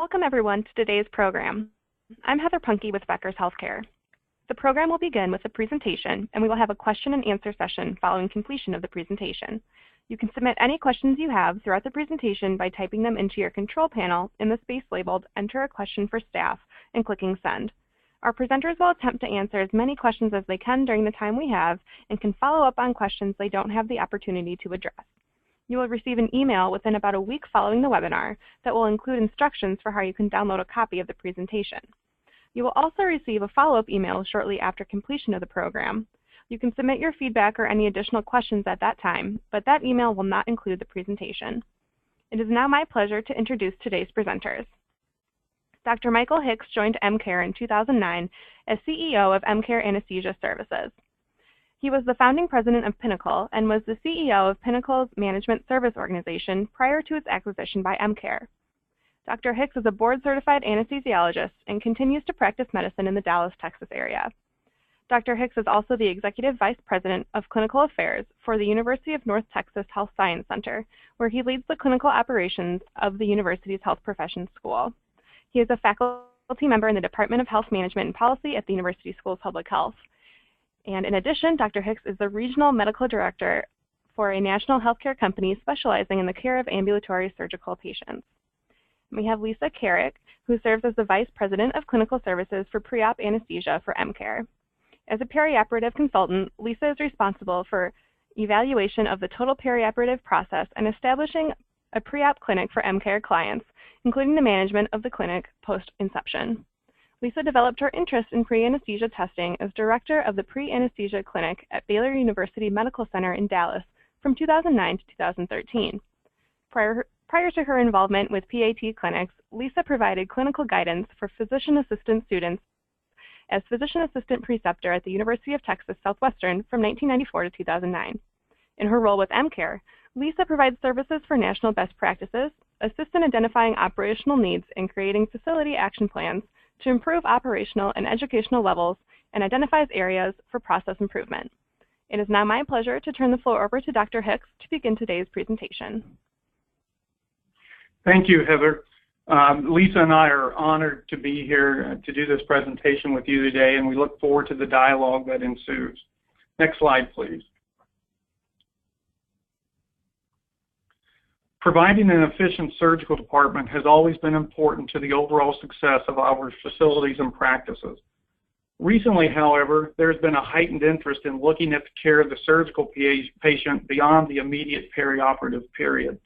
Welcome everyone to today's program. I'm Heather Punke with Becker's Healthcare. The program will begin with a presentation, and we will have a question and answer session following completion of the presentation. You can submit any questions you have throughout the presentation by typing them into your control panel in the space labeled Enter a Question for Staff and clicking Send. Our presenters will attempt to answer as many questions as they can during the time we have and can follow up on questions they don't have the opportunity to address. You will receive an email within about a week following the webinar that will include instructions for how you can download a copy of the presentation. You will also receive a follow-up email shortly after completion of the program. You can submit your feedback or any additional questions at that time, but that email will not include the presentation. It is now my pleasure to introduce today's presenters. Dr. Michael Hicks joined EmCare in 2009 as CEO of EmCare Anesthesia Services. He was the founding president of Pinnacle and was the CEO of Pinnacle's Management Service Organization prior to its acquisition by EmCare. Dr. Hicks is a board-certified anesthesiologist and continues to practice medicine in the Dallas, Texas area. Dr. Hicks is also the Executive Vice President of Clinical Affairs for the University of North Texas Health Science Center, where he leads the clinical operations of the university's Health Professions School. He is a faculty member in the Department of Health Management and Policy at the University School of Public Health. And in addition, Dr. Hicks is the Regional Medical Director for a national healthcare company specializing in the care of ambulatory surgical patients. We have Lisa Carrick, who serves as the Vice President of Clinical Services for Pre-Op Anesthesia for EmCare. As a perioperative consultant, Lisa is responsible for evaluation of the total perioperative process and establishing a pre-op clinic for EmCare clients, including the management of the clinic post-inception. Lisa developed her interest in pre-anesthesia testing as director of the pre-anesthesia clinic at Baylor University Medical Center in Dallas from 2009 to 2013. Prior to her involvement with PAT clinics, Lisa provided clinical guidance for physician assistant students as physician assistant preceptor at the University of Texas Southwestern from 1994 to 2009. In her role with EmCare, Lisa provides services for national best practices, assists in identifying operational needs and creating facility action plans to improve operational and educational levels, and identifies areas for process improvement. It is now my pleasure to turn the floor over to Dr. Hicks to begin today's presentation. Thank you, Heather. Lisa and I are honored to be here to do this presentation with you today, and we look forward to the dialogue that ensues. Next slide, please. Providing an efficient surgical department has always been important to the overall success of our facilities and practices. Recently, however, there has been a heightened interest in looking at the care of the surgical patient beyond the immediate perioperative period.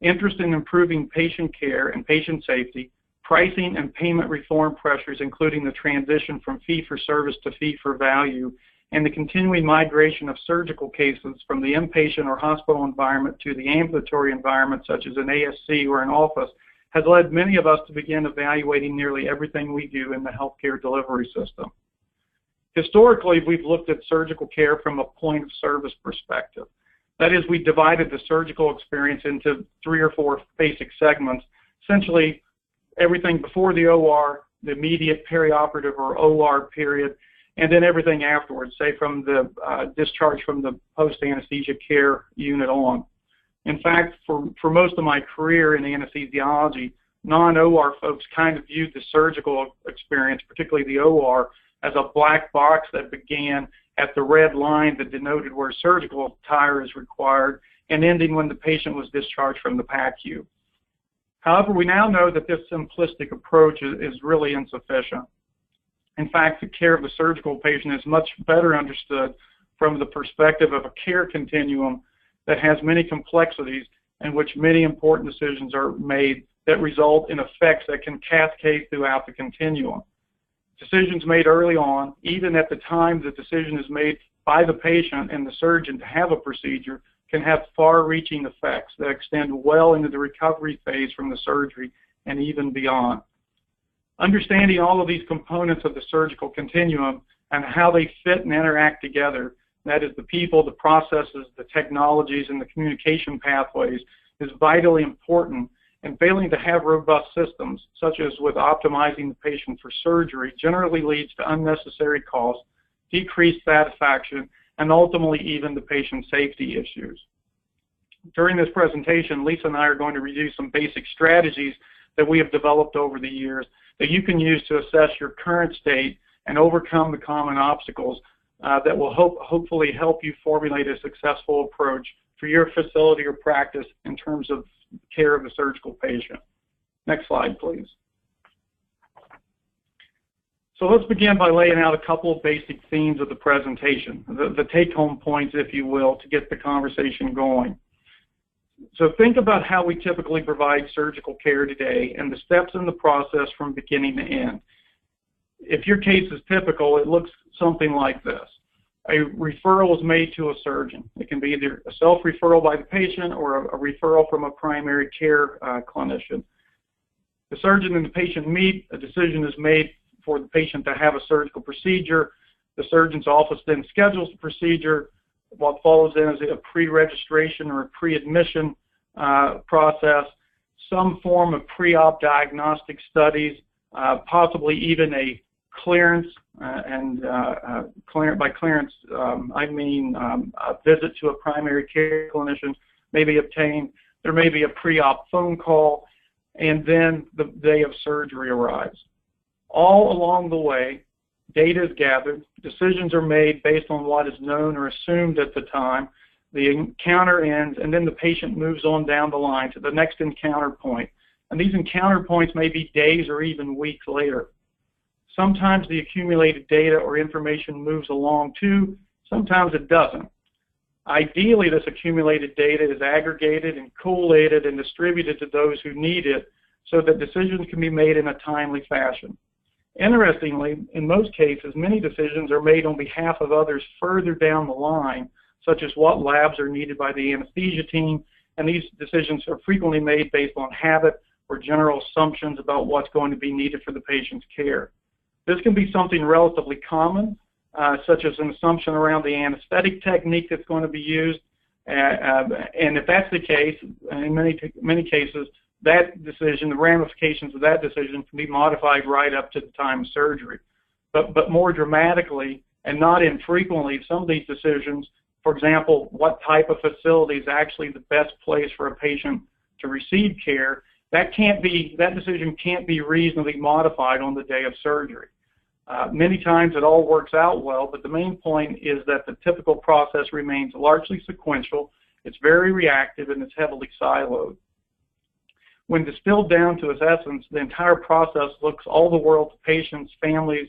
Interest in improving patient care and patient safety, pricing and payment reform pressures, including the transition from fee-for-service to fee-for-value, and the continuing migration of surgical cases from the inpatient or hospital environment to the ambulatory environment, such as an ASC or an office, has led many of us to begin evaluating nearly everything we do in the healthcare delivery system. Historically, we've looked at surgical care from a point-of-service perspective. That is, we divided the surgical experience into 3 or 4 basic segments, essentially everything before the OR, the immediate perioperative or OR period, and then everything afterwards, say from the discharge from the post-anesthesia care unit on. In fact, for most of my career in anesthesiology, non-OR folks kind of viewed the surgical experience, particularly the OR, as a black box that began at the red line that denoted where surgical attire is required and ending when the patient was discharged from the PACU. However, we now know that this simplistic approach is really insufficient. In fact, the care of the surgical patient is much better understood from the perspective of a care continuum that has many complexities in which many important decisions are made that result in effects that can cascade throughout the continuum. Decisions made early on, even at the time the decision is made by the patient and the surgeon to have a procedure, can have far-reaching effects that extend well into the recovery phase from the surgery and even beyond. Understanding all of these components of the surgical continuum and how they fit and interact together, that is the people, the processes, the technologies, and the communication pathways, is vitally important, and failing to have robust systems, such as with optimizing the patient for surgery, generally leads to unnecessary costs, decreased satisfaction, and ultimately even the patient safety issues. During this presentation, Lisa and I are going to review some basic strategies that we have developed over the years that you can use to assess your current state and overcome the common obstacles that will hopefully help you formulate a successful approach for your facility or practice in terms of care of the surgical patient. Next slide, please. So let's begin by laying out a couple of basic themes of the presentation, the take-home points, if you will, to get the conversation going. So think about how we typically provide surgical care today and the steps in the process from beginning to end. If your case is typical, it looks something like this. A referral is made to a surgeon. It can be either a self-referral by the patient or a referral from a primary care clinician. The surgeon and the patient meet. A decision is made for the patient to have a surgical procedure. The surgeon's office then schedules the procedure. What follows then is a pre-registration or a pre-admission process, some form of pre-op diagnostic studies, possibly even a clearance, by clearance I mean a visit to a primary care clinician may be obtained. There may be a pre-op phone call, and then the day of surgery arrives. All along the way, data is gathered, decisions are made based on what is known or assumed at the time, the encounter ends, and then the patient moves on down the line to the next encounter point. And these encounter points may be days or even weeks later. Sometimes the accumulated data or information moves along too, sometimes it doesn't. Ideally, this accumulated data is aggregated and collated and distributed to those who need it so that decisions can be made in a timely fashion. Interestingly, in most cases, many decisions are made on behalf of others further down the line, such as what labs are needed by the anesthesia team, and these decisions are frequently made based on habit or general assumptions about what's going to be needed for the patient's care. This can be something relatively common, such as an assumption around the anesthetic technique that's going to be used, and if that's the case, in many cases, that decision, the ramifications of that decision can be modified right up to the time of surgery. But more dramatically, and not infrequently, some of these decisions, for example, what type of facility is actually the best place for a patient to receive care, that decision can't be reasonably modified on the day of surgery. Many times it all works out well, but the main point is that the typical process remains largely sequential, it's very reactive, and it's heavily siloed. When distilled down to its essence, the entire process looks all the world to patients, families,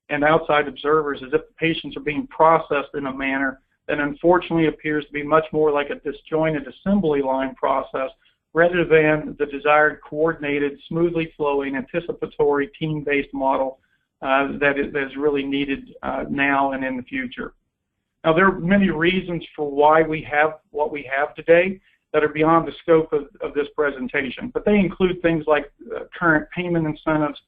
and outside observers as if the patients are being processed in a manner that unfortunately appears to be much more like a disjointed assembly line process rather than the desired coordinated, smoothly flowing, anticipatory, team-based model that is really needed now and in the future. Now, there are many reasons for why we have what we have today that are beyond the scope of this presentation, but they include things like current payment incentives,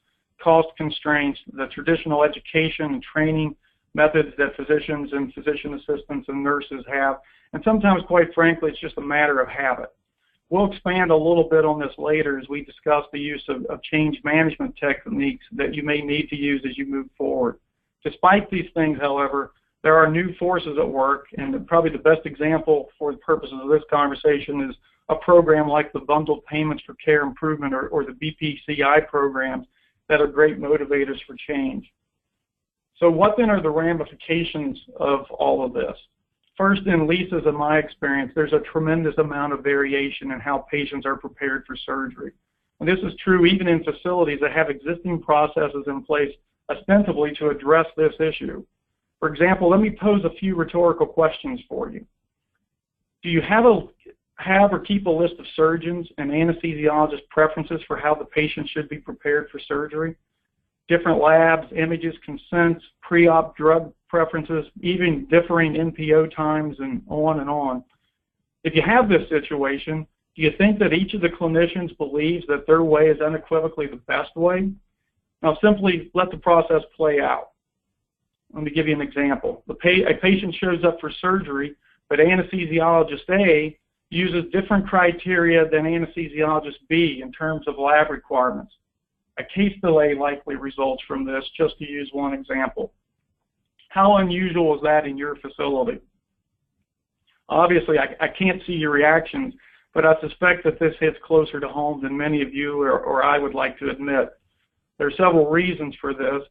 cost constraints, the traditional education and training methods that physicians and physician assistants and nurses have, and sometimes, quite frankly, it's just a matter of habit. We'll expand a little bit on this later as we discuss the use of change management techniques that you may need to use as you move forward. Despite these things, however, there are new forces at work, and probably the best example for the purposes of this conversation is a program like the Bundled Payments for Care Improvement or the BPCI programs that are great motivators for change. So what then are the ramifications of all of this? First, in Lisa's and my experience, there's a tremendous amount of variation in how patients are prepared for surgery. And this is true even in facilities that have existing processes in place ostensibly to address this issue. For example, let me pose a few rhetorical questions for you. Do you have or keep a list of surgeons and anesthesiologists' preferences for how the patient should be prepared for surgery? Different labs, images, consents, pre-op drug preferences, even differing NPO times, and on and on. If you have this situation, do you think that each of the clinicians believes that their way is unequivocally the best way? Now, simply let the process play out. Let me give you an example. A patient shows up for surgery, but anesthesiologist A uses different criteria than anesthesiologist B in terms of lab requirements. A case delay likely results from this, just to use one example. How unusual is that in your facility? Obviously, I can't see your reactions, but I suspect that this hits closer to home than many of you or I would like to admit. There are several reasons for this,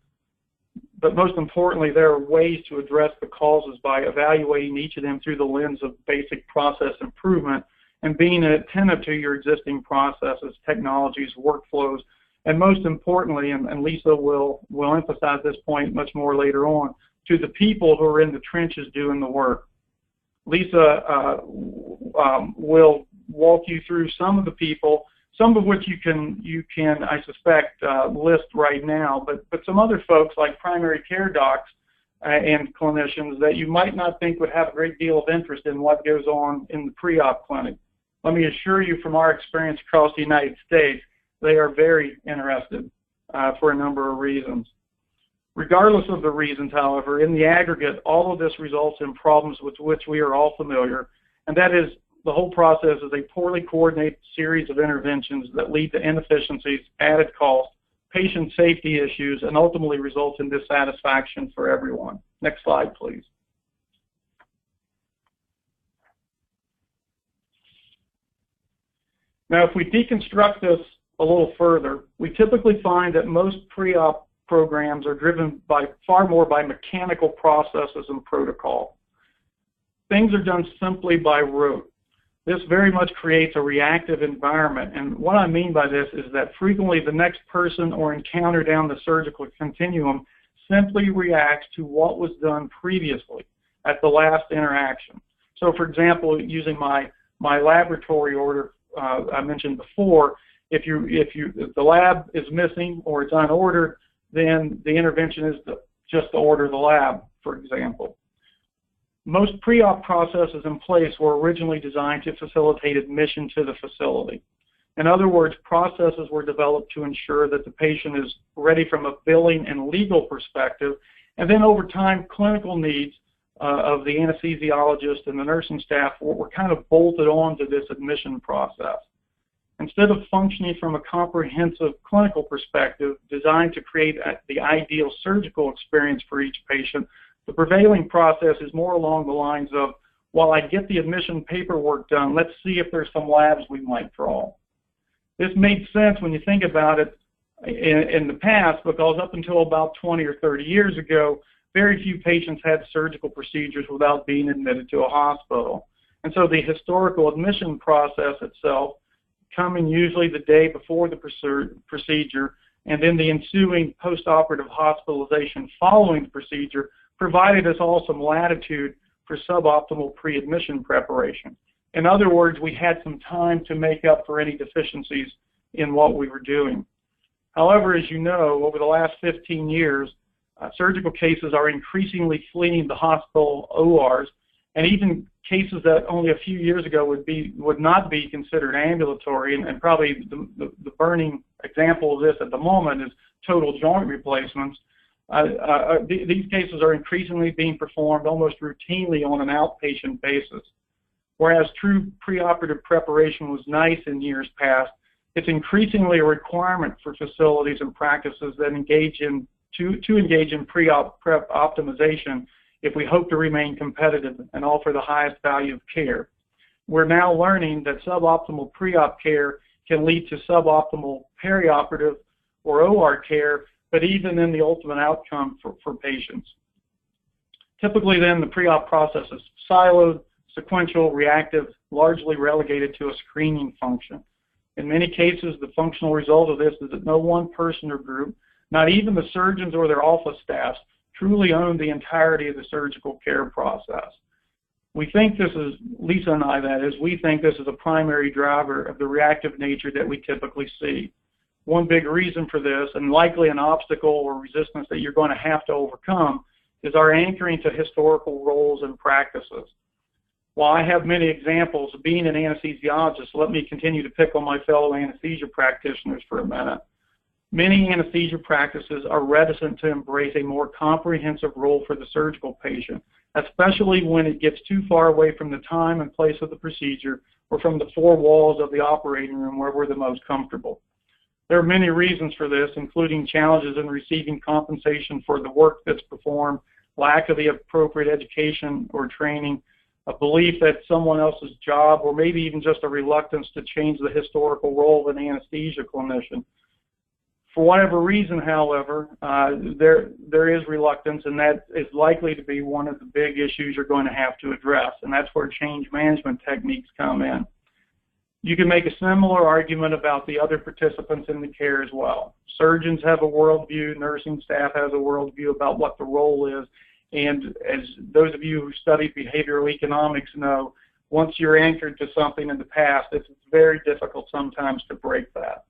but most importantly, there are ways to address the causes by evaluating each of them through the lens of basic process improvement and being attentive to your existing processes, technologies, workflows, and most importantly, and Lisa will emphasize this point much more later on, to the people who are in the trenches doing the work. Lisa will walk you through some of the people, some of which you can I suspect list right now, but some other folks like primary care docs and clinicians that you might not think would have a great deal of interest in what goes on in the pre-op clinic. Let me assure you from our experience across the United States, they are very interested for a number of reasons. Regardless of the reasons, however, in the aggregate, all of this results in problems with which we are all familiar, and that is the whole process is a poorly coordinated series of interventions that lead to inefficiencies, added cost, patient safety issues, and ultimately results in dissatisfaction for everyone. Next slide, please. Now, if we deconstruct this a little further, we typically find that most pre-op programs are driven far more by mechanical processes and protocol. Things are done simply by rote. This very much creates a reactive environment, and what I mean by this is that frequently the next person or encounter down the surgical continuum simply reacts to what was done previously at the last interaction. So, for example, using my laboratory order I mentioned before, if the lab is missing or it's unordered, then the intervention is just to order the lab, for example. Most pre-op processes in place were originally designed to facilitate admission to the facility. In other words, processes were developed to ensure that the patient is ready from a billing and legal perspective, and then over time, clinical needs of the anesthesiologist and the nursing staff were kind of bolted on to this admission process. Instead of functioning from a comprehensive clinical perspective designed to create the ideal surgical experience for each patient, the prevailing process is more along the lines of, while I get the admission paperwork done, let's see if there's some labs we might draw. This made sense when you think about it in the past, because up until about 20 or 30 years ago, very few patients had surgical procedures without being admitted to a hospital. And so the historical admission process itself, coming usually the day before the procedure, and then the ensuing post-operative hospitalization following the procedure, provided us all some latitude for suboptimal pre-admission preparation. In other words, we had some time to make up for any deficiencies in what we were doing. However, as you know, over the last 15 years, surgical cases are increasingly fleeing the hospital ORs, and even cases that only a few years ago would not be considered ambulatory, and probably the burning example of this at the moment is total joint replacements. These cases are increasingly being performed almost routinely on an outpatient basis. Whereas true preoperative preparation was nice in years past, it's increasingly a requirement for facilities and practices that engage in pre-op prep optimization if we hope to remain competitive and offer the highest value of care. We're now learning that suboptimal pre-op care can lead to suboptimal perioperative or OR care, but even in the ultimate outcome for patients. Typically then, the pre-op process is siloed, sequential, reactive, largely relegated to a screening function. In many cases, the functional result of this is that no one person or group, not even the surgeons or their office staffs, truly own the entirety of the surgical care process. We think this is, Lisa and I that is, we think this is a primary driver of the reactive nature that we typically see. One big reason for this, and likely an obstacle or resistance that you're going to have to overcome, is our anchoring to historical roles and practices. While I have many examples of being an anesthesiologist, let me continue to pick on my fellow anesthesia practitioners for a minute. Many anesthesia practices are reticent to embrace a more comprehensive role for the surgical patient, especially when it gets too far away from the time and place of the procedure or from the four walls of the operating room where we're the most comfortable. There are many reasons for this, including challenges in receiving compensation for the work that's performed, lack of the appropriate education or training, a belief that someone else's job, or maybe even just a reluctance to change the historical role of an anesthesia clinician. For whatever reason, however, there is reluctance, and that is likely to be one of the big issues you're going to have to address, and that's where change management techniques come in. You can make a similar argument about the other participants in the care as well. Surgeons have a worldview, nursing staff has a worldview about what the role is, and as those of you who study behavioral economics know, once you're anchored to something in the past, it's very difficult sometimes to break that.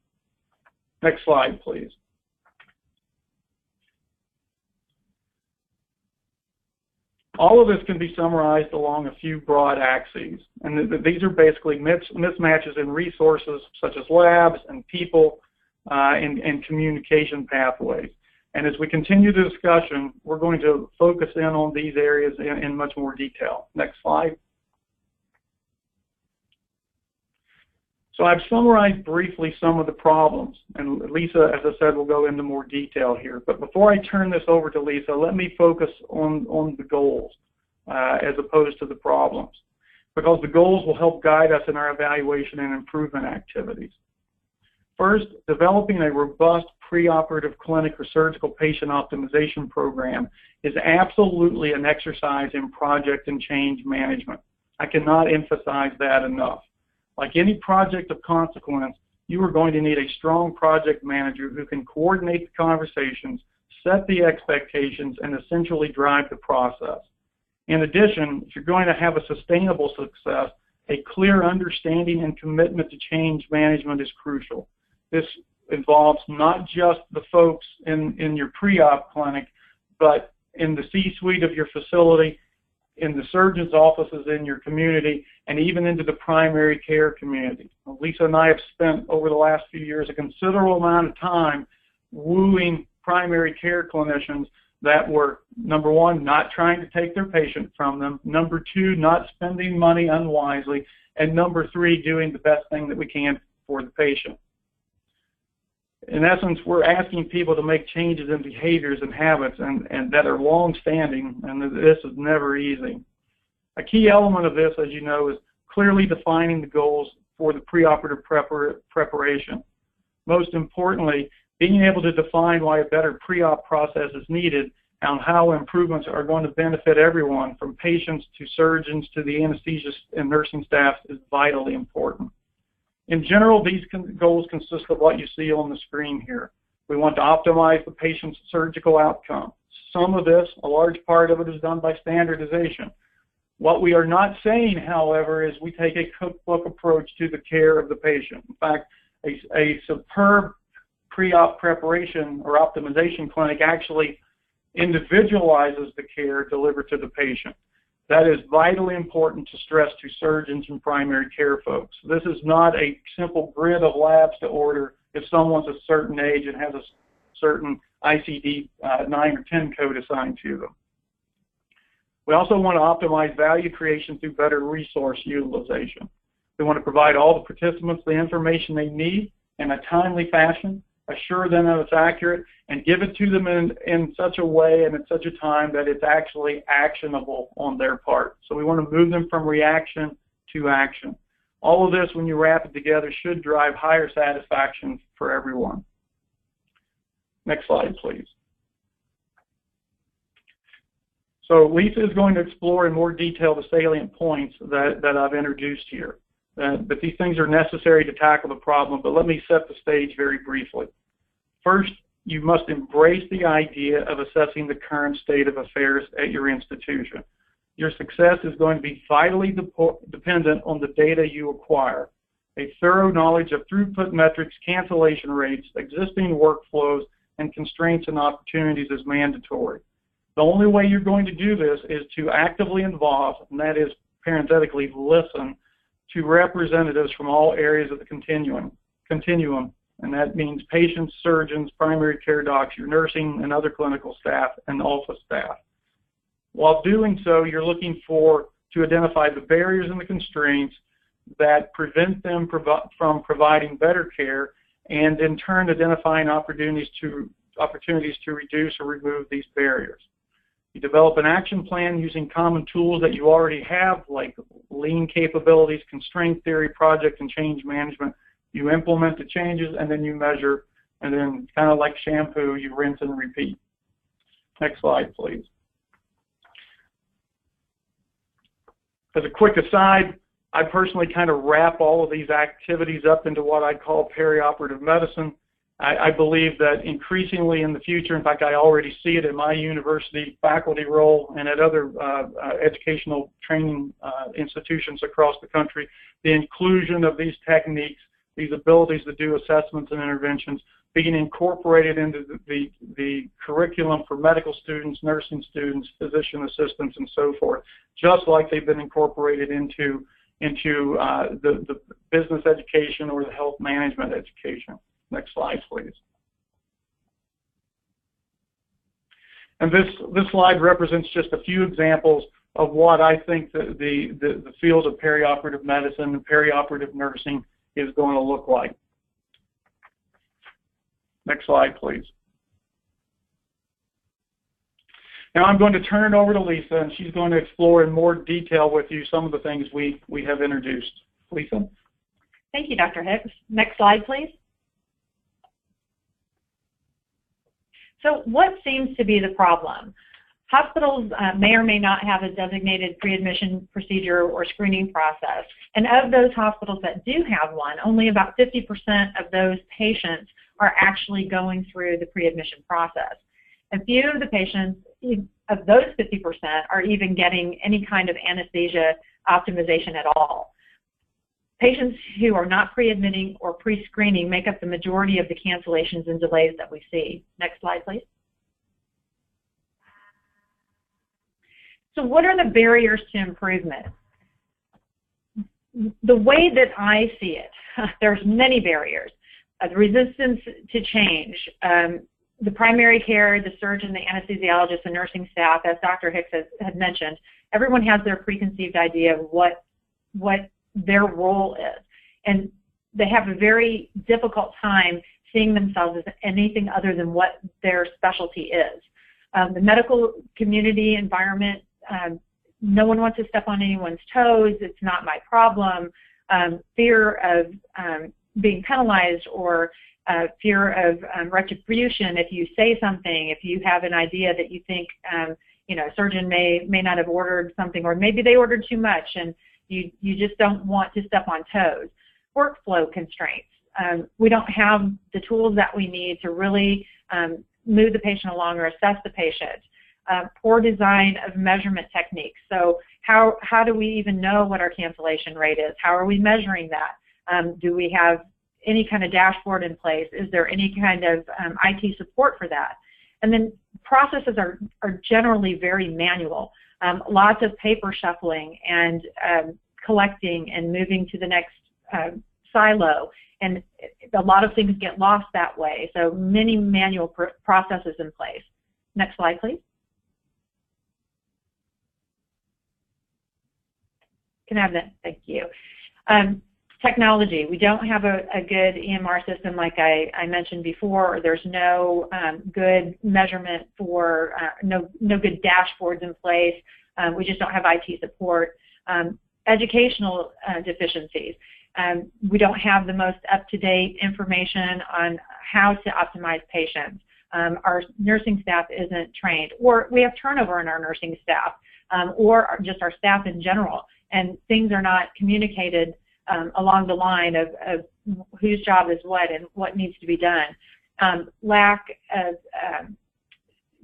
Next slide, please. All of this can be summarized along a few broad axes, and these are basically mismatches in resources such as labs and people and communication pathways. And as we continue the discussion, we're going to focus in on these areas in much more detail. Next slide. So I've summarized briefly some of the problems, and Lisa, as I said, will go into more detail here. But before I turn this over to Lisa, let me focus on the goals as opposed to the problems, because the goals will help guide us in our evaluation and improvement activities. First, developing a robust preoperative clinic or surgical patient optimization program is absolutely an exercise in project and change management. I cannot emphasize that enough. Like any project of consequence, you are going to need a strong project manager who can coordinate the conversations, set the expectations, and essentially drive the process. In addition, if you're going to have a sustainable success, a clear understanding and commitment to change management is crucial. This involves not just the folks in your pre-op clinic, but in the C-suite of your facility, in the surgeon's offices in your community, and even into the primary care community. Lisa and I have spent over the last few years a considerable amount of time wooing primary care clinicians that were, number one, not trying to take their patient from them, number two, not spending money unwisely, and number three, doing the best thing that we can for the patient. In essence, we're asking people to make changes in behaviors and habits and that are long-standing, and this is never easy. A key element of this, as you know, is clearly defining the goals for the preoperative preparation. Most importantly, being able to define why a better pre-op process is needed and how improvements are going to benefit everyone, from patients to surgeons to the anesthesiologists and nursing staff, is vitally important. In general, these goals consist of what you see on the screen here. We want to optimize the patient's surgical outcome. Some of this, a large part of it, is done by standardization. What we are not saying, however, is we take a cookbook approach to the care of the patient. In fact, a superb pre-op preparation or optimization clinic actually individualizes the care delivered to the patient. That is vitally important to stress to surgeons and primary care folks. This is not a simple grid of labs to order if someone's a certain age and has a certain ICD 9 or 10 code assigned to them. We also want to optimize value creation through better resource utilization. We want to provide all the participants the information they need in a timely fashion, assure them that it's accurate, and give it to them in such a way and at such a time that it's actually actionable on their part. So we want to move them from reaction to action. All of this, when you wrap it together, should drive higher satisfaction for everyone. Next slide, please. So Lisa is going to explore in more detail the salient points that I've introduced here. But these things are necessary to tackle the problem, but let me set the stage very briefly. First, you must embrace the idea of assessing the current state of affairs at your institution. Your success is going to be vitally dependent on the data you acquire. A thorough knowledge of throughput metrics, cancellation rates, existing workflows, and constraints and opportunities is mandatory. The only way you're going to do this is to actively involve, and that is parenthetically listen, to representatives from all areas of the continuum, and that means patients, surgeons, primary care docs, your nursing and other clinical staff, and office staff. While doing so, you're looking to identify the barriers and the constraints that prevent them from providing better care, and in turn identifying opportunities to reduce or remove these barriers. You develop an action plan using common tools that you already have, like lean capabilities, constraint theory, project and change management. You implement the changes, and then you measure, and then kind of like shampoo, you rinse and repeat. Next slide, please. As a quick aside, I personally kind of wrap all of these activities up into what I call perioperative medicine. I believe that increasingly in the future, in fact, I already see it in my university faculty role and at other educational training institutions across the country, the inclusion of these techniques, these abilities to do assessments and interventions, being incorporated into the curriculum for medical students, nursing students, physician assistants, and so forth, just like they've been incorporated into the business education or the health management education. Next slide, please. And this slide represents just a few examples of what I think the field of perioperative medicine and perioperative nursing is going to look like. Next slide, please. Now I'm going to turn it over to Lisa, and she's going to explore in more detail with you some of the things we have introduced. Lisa? Thank you, Dr. Hicks. Next slide, please. So what seems to be the problem? Hospitals may or may not have a designated pre-admission procedure or screening process. And of those hospitals that do have one, only about 50% of those patients are actually going through the pre-admission process. A few of the patients, of those 50%, are even getting any kind of anesthesia optimization at all. Patients who are not pre-admitting or pre-screening make up the majority of the cancellations and delays that we see. Next slide, please. So what are the barriers to improvement? The way that I see it, there's many barriers. The resistance to change, the primary care, the surgeon, the anesthesiologist, the nursing staff, as Dr. Hicks had mentioned, everyone has their preconceived idea of what their role is. And they have a very difficult time seeing themselves as anything other than what their specialty is. The medical community environment, no one wants to step on anyone's toes. It's not my problem. Fear of being penalized or fear of retribution if you say something, if you have an idea that you think a surgeon may not have ordered something, or maybe they ordered too much and you just don't want to step on toes. Workflow constraints. We don't have the tools that we need to really move the patient along or assess the patient. Poor design of measurement techniques. So how do we even know what our cancellation rate is? How are we measuring that? Do we have any kind of dashboard in place? Is there any kind of IT support for that? And then processes are generally very manual. Lots of paper shuffling and collecting and moving to the next silo. And a lot of things get lost that way. So many manual processes in place. Next slide, please. Can I have that? Thank you. Technology. We don't have a good EMR system like I mentioned before. There's no good measurement for, no good dashboards in place. We just don't have IT support. Educational deficiencies. We don't have the most up-to-date information on how to optimize patients. Our nursing staff isn't trained, or we have turnover in our nursing staff, or just our staff in general, and things are not communicated along the line of whose job is what and what needs to be done. Lack of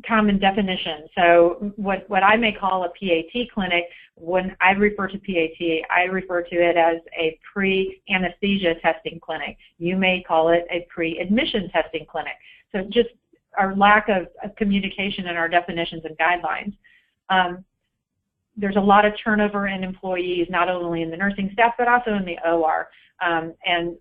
common definition. So what I may call a PAT clinic, when I refer to PAT, I refer to it as a pre-anesthesia testing clinic. You may call it a pre-admission testing clinic. So just our lack of communication in our definitions and guidelines. There's a lot of turnover in employees, not only in the nursing staff, but also in the OR. And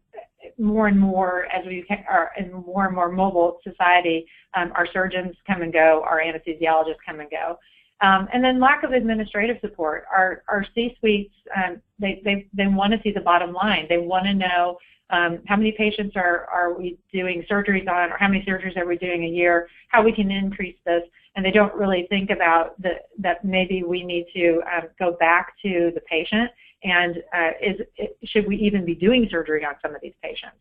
more and more, as we are in more and more mobile society, our surgeons come and go, our anesthesiologists come and go. And then lack of administrative support. Our C-suites, they want to see the bottom line. They want to know how many patients are we doing surgeries on, or how many surgeries are we doing a year, how we can increase this, and they don't really think about that maybe we need to go back to the patient and should we even be doing surgery on some of these patients.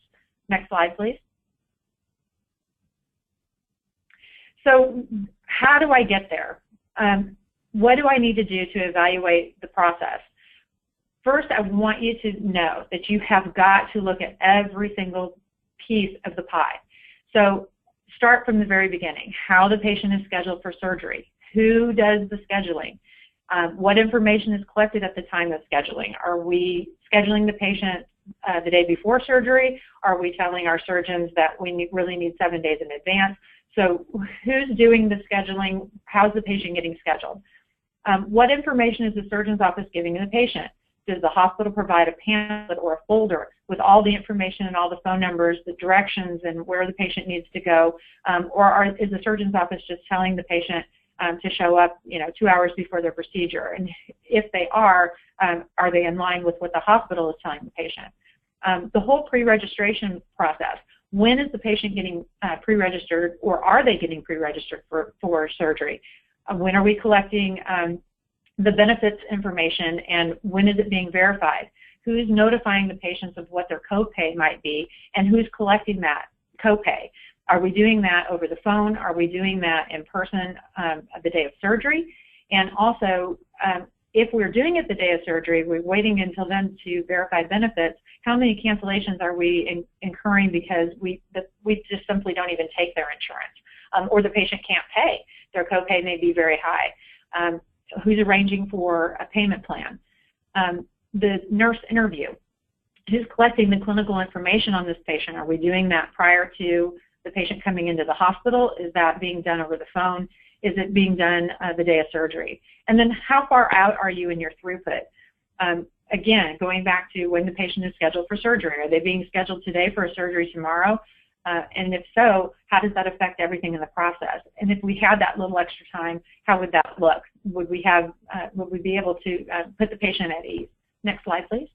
Next slide, please. So how do I get there? What do I need to do to evaluate the process? First, I want you to know that you have got to look at every single piece of the pie. So start from the very beginning, how the patient is scheduled for surgery, who does the scheduling, what information is collected at the time of scheduling. Are we scheduling the patient the day before surgery? Are we telling our surgeons that we really need 7 days in advance? So who's doing the scheduling? How's the patient getting scheduled? What information is the surgeon's office giving the patient? Does the hospital provide a pamphlet or a folder with all the information and all the phone numbers, the directions, and where the patient needs to go? Or is the surgeon's office just telling the patient to show up, 2 hours before their procedure? And if they are they in line with what the hospital is telling the patient? The whole pre-registration process. When is the patient getting pre-registered, or are they getting pre-registered for surgery? When are we collecting the benefits information, and when is it being verified? Who's notifying the patients of what their copay might be, and who's collecting that copay? Are we doing that over the phone? Are we doing that in person the day of surgery? And also, if we're doing it the day of surgery, we're waiting until then to verify benefits. How many cancellations are we incurring because we just simply don't even take their insurance, or the patient can't pay? Their copay may be very high. Who's arranging for a payment plan? The nurse interview. Who's collecting the clinical information on this patient? Are we doing that prior to the patient coming into the hospital? Is that being done over the phone? Is it being done the day of surgery? And then how far out are you in your throughput? Again, going back to when the patient is scheduled for surgery. Are they being scheduled today for a surgery tomorrow? And if so, how does that affect everything in the process? And if we had that little extra time, how would that look? Would we be able to put the patient at ease? Next slide, please.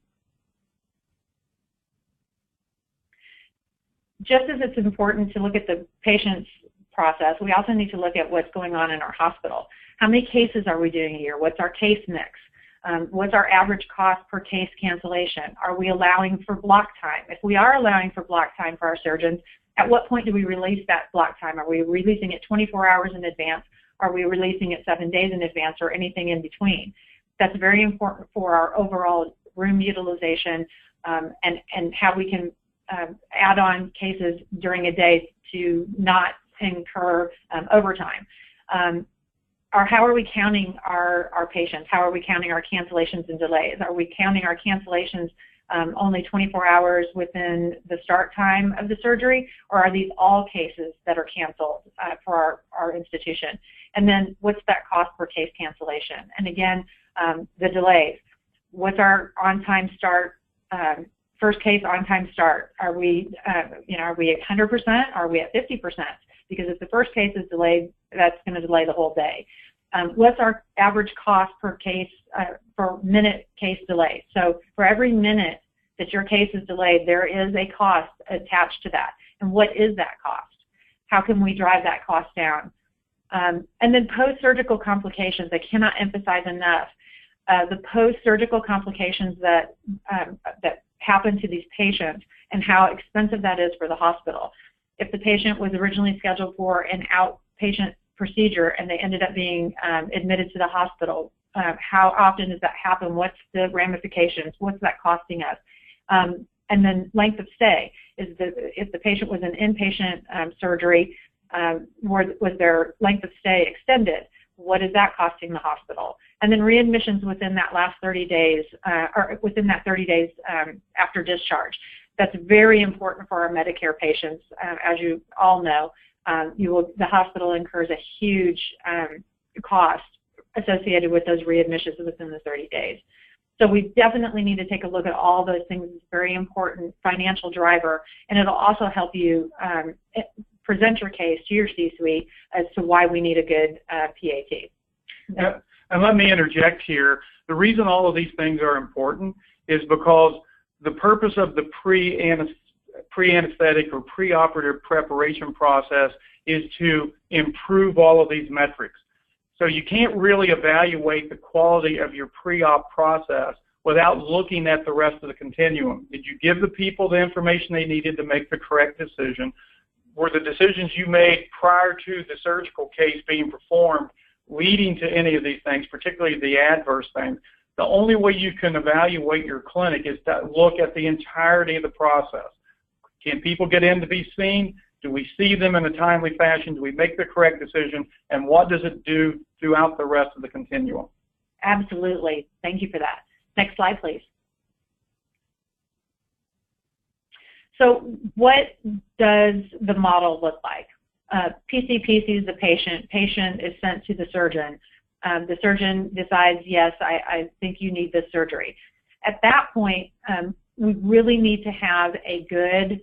Just as it's important to look at the patient's process, we also need to look at what's going on in our hospital. How many cases are we doing a year? What's our case mix? What's our average cost per case cancellation? Are we allowing for block time? If we are allowing for block time for our surgeons, at what point do we release that block time? Are we releasing it 24 hours in advance? Are we releasing it 7 days in advance, or anything in between? That's very important for our overall room utilization and how we can add on cases during a day to not incur overtime. How are we counting our patients? How are we counting our cancellations and delays? Are we counting our cancellations only 24 hours within the start time of the surgery, or are these all cases that are canceled for our institution? And then what's that cost per case cancellation? And again, the delays. What's our on-time start, first case on-time start? Are we at 100%? Are we at 50%? Because if the first case is delayed, that's going to delay the whole day. What's our average cost per case, per minute case delay? So for every minute that your case is delayed, there is a cost attached to that. And what is that cost? How can we drive that cost down? And then post-surgical complications, I cannot emphasize enough. The post-surgical complications that happen to these patients and how expensive that is for the hospital. If the patient was originally scheduled for an outpatient procedure and they ended up being admitted to the hospital, how often does that happen? What's the ramifications? What's that costing us? And then length of stay. If the patient was an inpatient surgery, was their length of stay extended? What is that costing the hospital? And then readmissions within that last 30 days, or within that 30 days after discharge. That's very important for our Medicare patients. As you all know, the hospital incurs a huge cost associated with those readmissions within the 30 days. So we definitely need to take a look at all those things. It's a very important financial driver, and it'll also help you present your case to your C-suite as to why we need a good PAT. And let me interject here. The reason all of these things are important is because the purpose of the pre-anesthetic or preoperative preparation process is to improve all of these metrics. So you can't really evaluate the quality of your pre-op process without looking at the rest of the continuum. Did you give the people the information they needed to make the correct decision? Were the decisions you made prior to the surgical case being performed leading to any of these things, particularly the adverse things? The only way you can evaluate your clinic is to look at the entirety of the process. Can people get in to be seen? Do we see them in a timely fashion? Do we make the correct decision? And what does it do throughout the rest of the continuum? Absolutely. Thank you for that. Next slide, please. So what does the model look like? PCP sees the patient. Patient is sent to the surgeon. The surgeon decides, yes, I think you need this surgery. At that point, we really need to have a good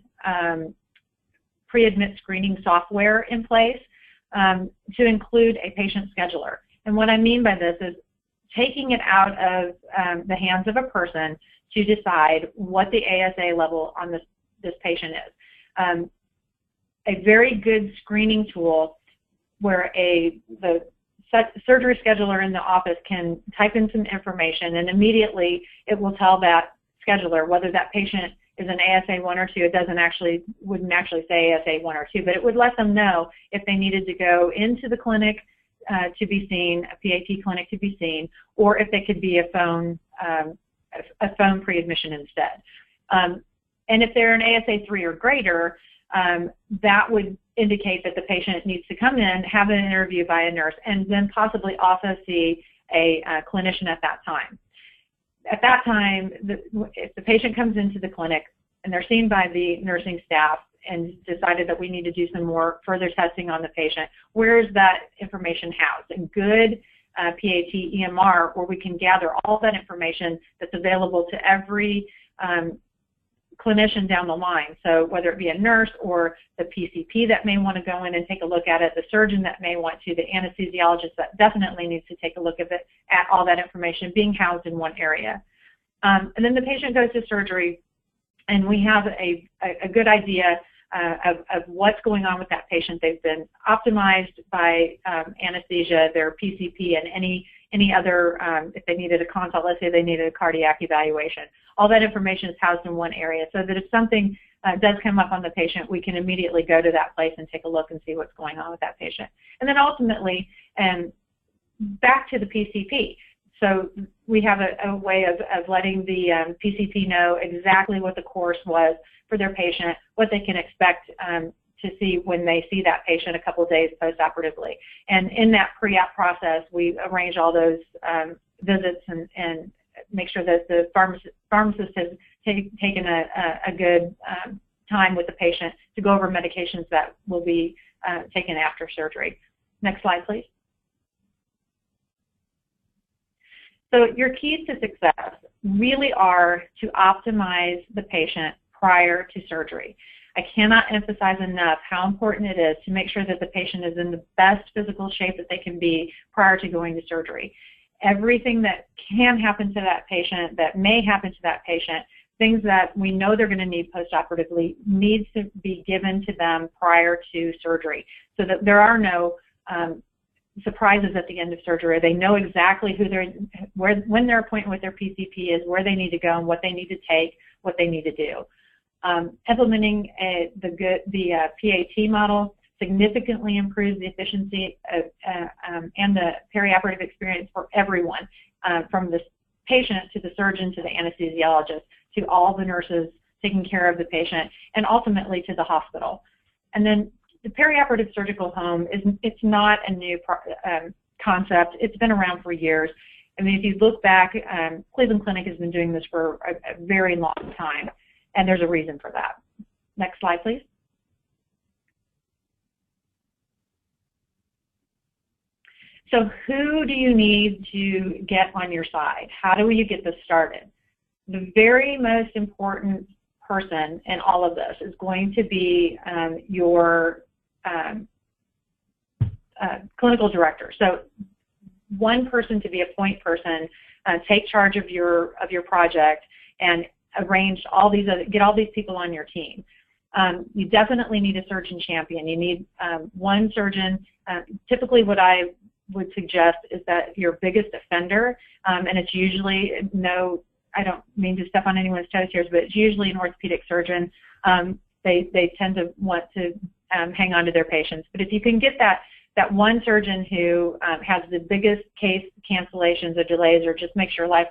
pre-admit screening software in place to include a patient scheduler. And what I mean by this is taking it out of the hands of a person to decide what the ASA level on this patient is. A very good screening tool where the surgery scheduler in the office can type in some information, and immediately it will tell that scheduler whether that patient is an ASA 1 or 2. It wouldn't actually say ASA 1 or 2, but it would let them know if they needed to go into the clinic to be seen, a PAT clinic to be seen, or if they could be a phone pre-admission instead. And if they're an ASA 3 or greater, that would indicate that the patient needs to come in, have an interview by a nurse, and then possibly also see a clinician at that time. At that time, if the patient comes into the clinic and they're seen by the nursing staff and decided that we need to do some more further testing on the patient, where is that information housed? A good PAT EMR where we can gather all that information that's available to every clinician down the line. So whether it be a nurse or the PCP that may want to go in and take a look at it, the surgeon that may want to, the anesthesiologist that definitely needs to take a look at it, at all that information being housed in one area. And then the patient goes to surgery, and we have a good idea of what's going on with that patient. They've been optimized by anesthesia, their PCP, and any other, if they needed a consult, let's say they needed a cardiac evaluation. All that information is housed in one area so that if something does come up on the patient, we can immediately go to that place and take a look and see what's going on with that patient. And then ultimately, back to the PCP. So we have a way of letting the PCP know exactly what the course was for their patient, what they can expect to see when they see that patient a couple of days post-operatively. And in that pre-op process, we arrange all those visits and make sure that the pharmacist has taken a good time with the patient to go over medications that will be taken after surgery. Next slide, please. So your keys to success really are to optimize the patient prior to surgery. I cannot emphasize enough how important it is to make sure that the patient is in the best physical shape that they can be prior to going to surgery. Everything that can happen to that patient, that may happen to that patient, things that we know they're going to need postoperatively, needs to be given to them prior to surgery so that there are no surprises at the end of surgery. They know exactly when their appointment with their PCP is, where they need to go, and what they need to take, what they need to do. Implementing the PAT model significantly improves the efficiency and the perioperative experience for everyone, from the patient to the surgeon to the anesthesiologist to all the nurses taking care of the patient, and ultimately to the hospital. And then the perioperative surgical home it's not a new concept. It's been around for years. I mean, if you look back, Cleveland Clinic has been doing this for a very long time, and there's a reason for that. Next slide, please. So who do you need to get on your side? How do you get this started? The very most important person in all of this is going to be your clinical director. So one person to be a point person, take charge of your project, and arrange all these get all these people on your team. You definitely need a surgeon champion. You need one surgeon. Typically what I would suggest is that your biggest offender, and it's usually, I don't mean to step on anyone's toes here, but it's usually an orthopedic surgeon. They tend to want to hang on to their patients. But if you can get that one surgeon who has the biggest case cancellations or delays or just makes your life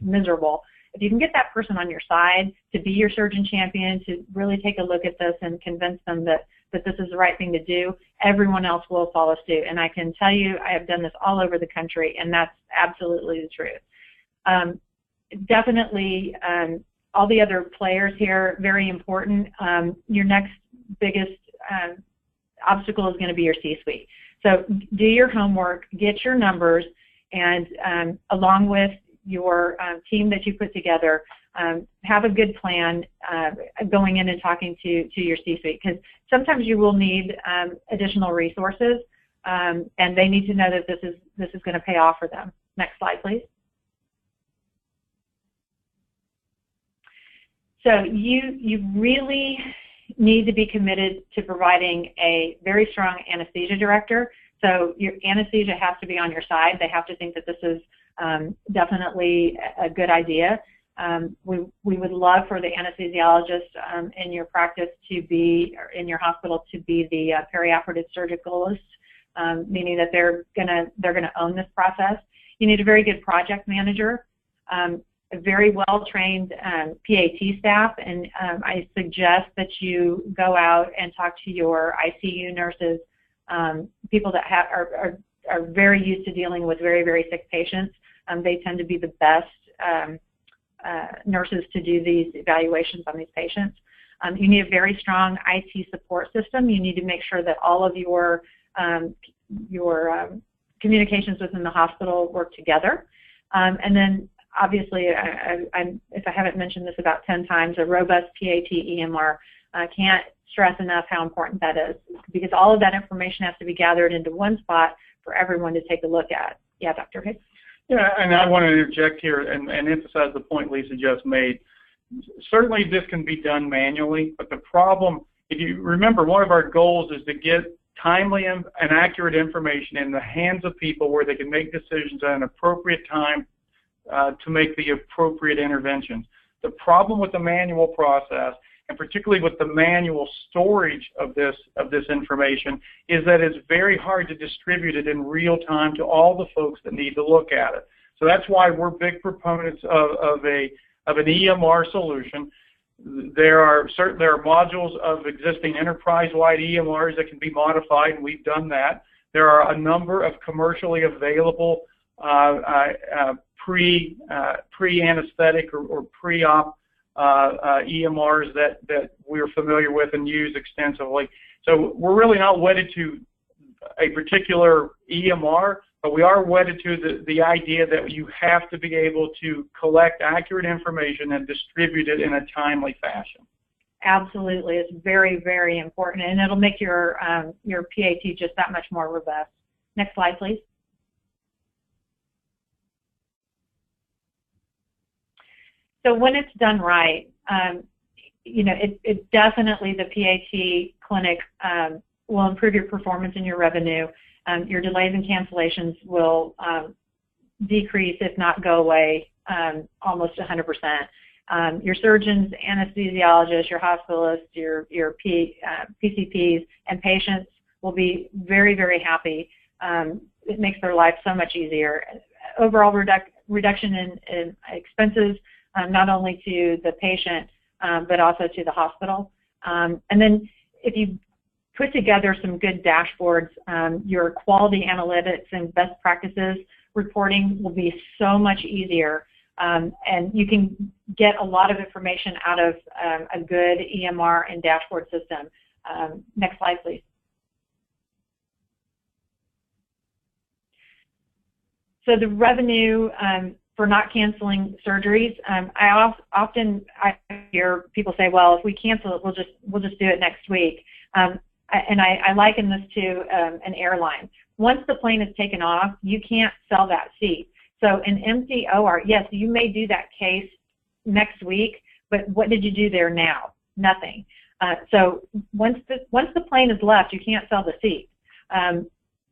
miserable, if you can get that person on your side to be your surgeon champion, to really take a look at this and convince them that this is the right thing to do, everyone else will follow suit. And I can tell you I have done this all over the country, and that's absolutely the truth. Definitely all the other players here, very important. Your next biggest obstacle is going to be your C-suite. So do your homework, get your numbers, and along with your team that you put together, have a good plan going in and talking to your C-suite, because sometimes you will need additional resources, and they need to know that this is going to pay off for them. Next slide, please. So you really need to be committed to providing a very strong anesthesia director. So your anesthesia has to be on your side. They have to think that this is definitely a good idea. We would love for the anesthesiologist in your practice to be, or in your hospital, to be the perioperative surgicalist, meaning that they're gonna own this process. You need a very good project manager, a very well-trained PAT staff, and I suggest that you go out and talk to your ICU nurses, people that are very used to dealing with very, very sick patients. They tend to be the best nurses to do these evaluations on these patients. You need a very strong IT support system. You need to make sure that all of your communications within the hospital work together. And then, obviously, if I haven't mentioned this about 10 times, a robust PAT EMR. I can't stress enough how important that is, because all of that information has to be gathered into one spot for everyone to take a look at. Yeah, Dr. Hicks? Yeah, and I want to interject here and emphasize the point Lisa just made. Certainly this can be done manually, but the problem, if you remember, one of our goals is to get timely and accurate information in the hands of people where they can make decisions at an appropriate time to make the appropriate interventions. The problem with the manual process, and particularly with the manual storage of this information, is that it's very hard to distribute it in real time to all the folks that need to look at it. So that's why we're big proponents of an EMR solution. There are modules of existing enterprise-wide EMRs that can be modified, and we've done that. There are a number of commercially available pre-anesthetic or pre-op EMRs that we're familiar with and use extensively. So we're really not wedded to a particular EMR, but we are wedded to the idea that you have to be able to collect accurate information and distribute it in a timely fashion. Absolutely. It's very, very important, and it'll make your PAT just that much more robust. Next slide, please. So when it's done right, it definitely, the PAT clinic will improve your performance and your revenue. Your delays and cancellations will decrease, if not go away, almost 100%. Your surgeons, anesthesiologists, your hospitalists, your PCPs, and patients will be very, very happy. It makes their life so much easier. Overall reduction in expenses, not only to the patient, but also to the hospital. And then if you put together some good dashboards, your quality analytics and best practices reporting will be so much easier. And you can get a lot of information out of a good EMR and dashboard system. Next slide, please. So the revenue for not canceling surgeries, I often hear people say, "Well, if we cancel it, we'll just do it next week." And I liken this to an airline. Once the plane is taken off, you can't sell that seat. So an empty OR, yes, you may do that case next week, but what did you do there now? Nothing. So once the plane is left, you can't sell the seat.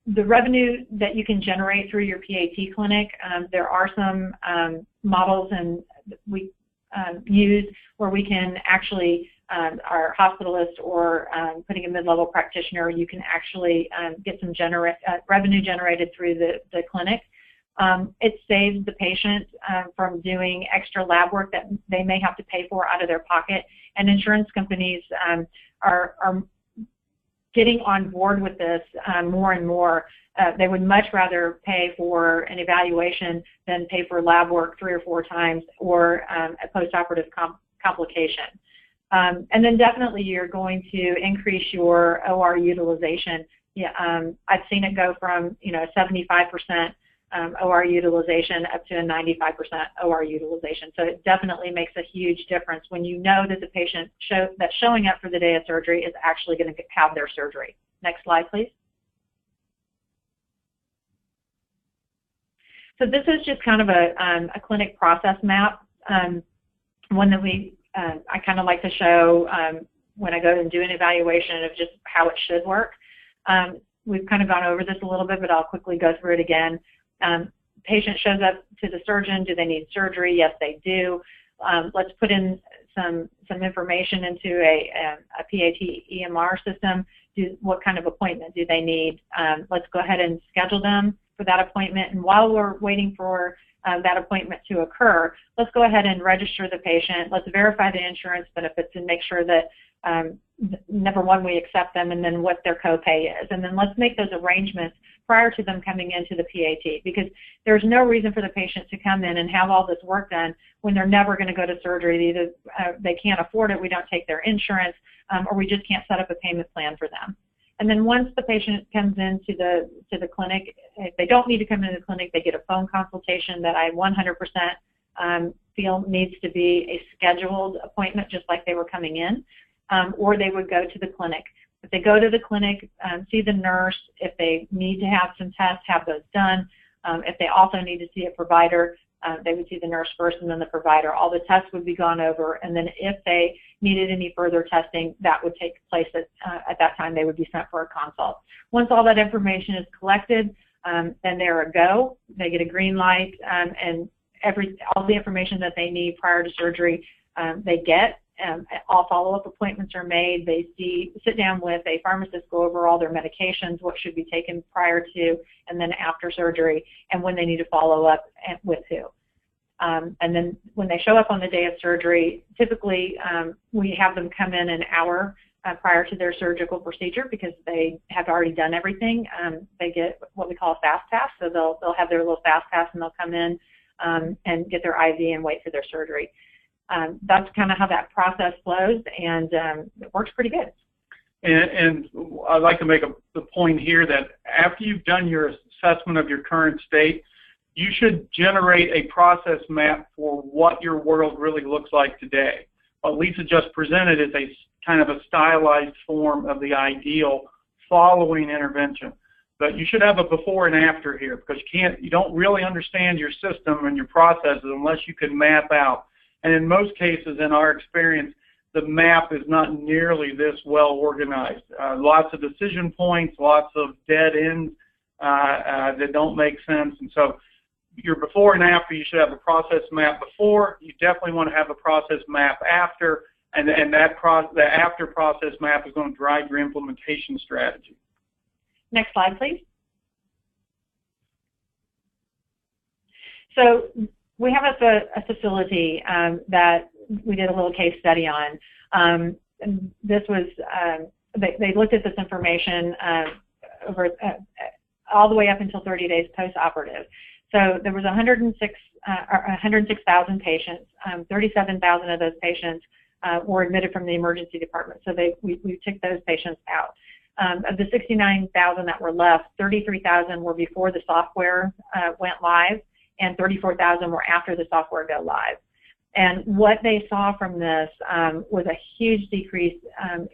The revenue that you can generate through your PAT clinic, there are some models and we use where we can actually, our hospitalist or putting a mid-level practitioner, you can actually get some revenue generated through the clinic. It saves the patient from doing extra lab work that they may have to pay for out of their pocket, and insurance companies are getting on board with this more and more. They would much rather pay for an evaluation than pay for lab work 3 or 4 times or a postoperative complication. And then definitely you're going to increase your OR utilization. Yeah, I've seen it go from 75% OR utilization up to a 95% OR utilization. So it definitely makes a huge difference when you know that the patient that's showing up for the day of surgery is actually going to have their surgery. Next slide, please. So this is just kind of a clinic process map, one that I kind of like to show when I go and do an evaluation of just how it should work. We've kind of gone over this a little bit, but I'll quickly go through it again. Patient shows up to the surgeon. Do they need surgery? Yes, they do. Let's put in some information into a PAT EMR system. What kind of appointment do they need? Let's go ahead and schedule them for that appointment. And while we're waiting for that appointment to occur, let's go ahead and register the patient. Let's verify the insurance benefits and make sure that, number one, we accept them, and then what their copay is. And then let's make those arrangements prior to them coming into the PAT, because there's no reason for the patient to come in and have all this work done when they're never going to go to surgery. Either they can't afford it, we don't take their insurance, or we just can't set up a payment plan for them. And then once the patient comes into the clinic, if they don't need to come into the clinic, they get a phone consultation that I 100% feel needs to be a scheduled appointment, just like they were coming in, or they would go to the clinic. If they go to the clinic, see the nurse. If they need to have some tests, have those done. If they also need to see a provider, they would see the nurse first and then the provider. All the tests would be gone over, and then if they needed any further testing, that would take place at that time. They would be sent for a consult. Once all that information is collected, then they're a go. They get a green light, and all the information that they need prior to surgery they get. All follow-up appointments are made. They sit down with a pharmacist, go over all their medications, what should be taken prior to and then after surgery, and when they need to follow up and with who. And then when they show up on the day of surgery, typically we have them come in an hour prior to their surgical procedure because they have already done everything. They get what we call a fast pass, so they'll have their little fast pass and they'll come in and get their IV and wait for their surgery. That's kind of how that process flows, and it works pretty good. And I'd like to make the point here that after you've done your assessment of your current state, you should generate a process map for what your world really looks like today. What Lisa just presented is a kind of a stylized form of the ideal following intervention. But you should have a before and after here, because you don't really understand your system and your processes unless you can map out. And in most cases, in our experience, the map is not nearly this well organized. Lots of decision points, lots of dead ends that don't make sense. And so your before and after, you should have a process map before. You definitely want to have a process map after, and the after process map is going to drive your implementation strategy. Next slide, please. So we have a facility that we did a little case study on. And this was, they looked at this information over all the way up until 30 days post-operative. So there was 106,000 patients. 37,000 of those patients were admitted from the emergency department. So we took those patients out. Of the 69,000 that were left, 33,000 were before the software went live, and 34,000 were after the software go live. And what they saw from this was a huge decrease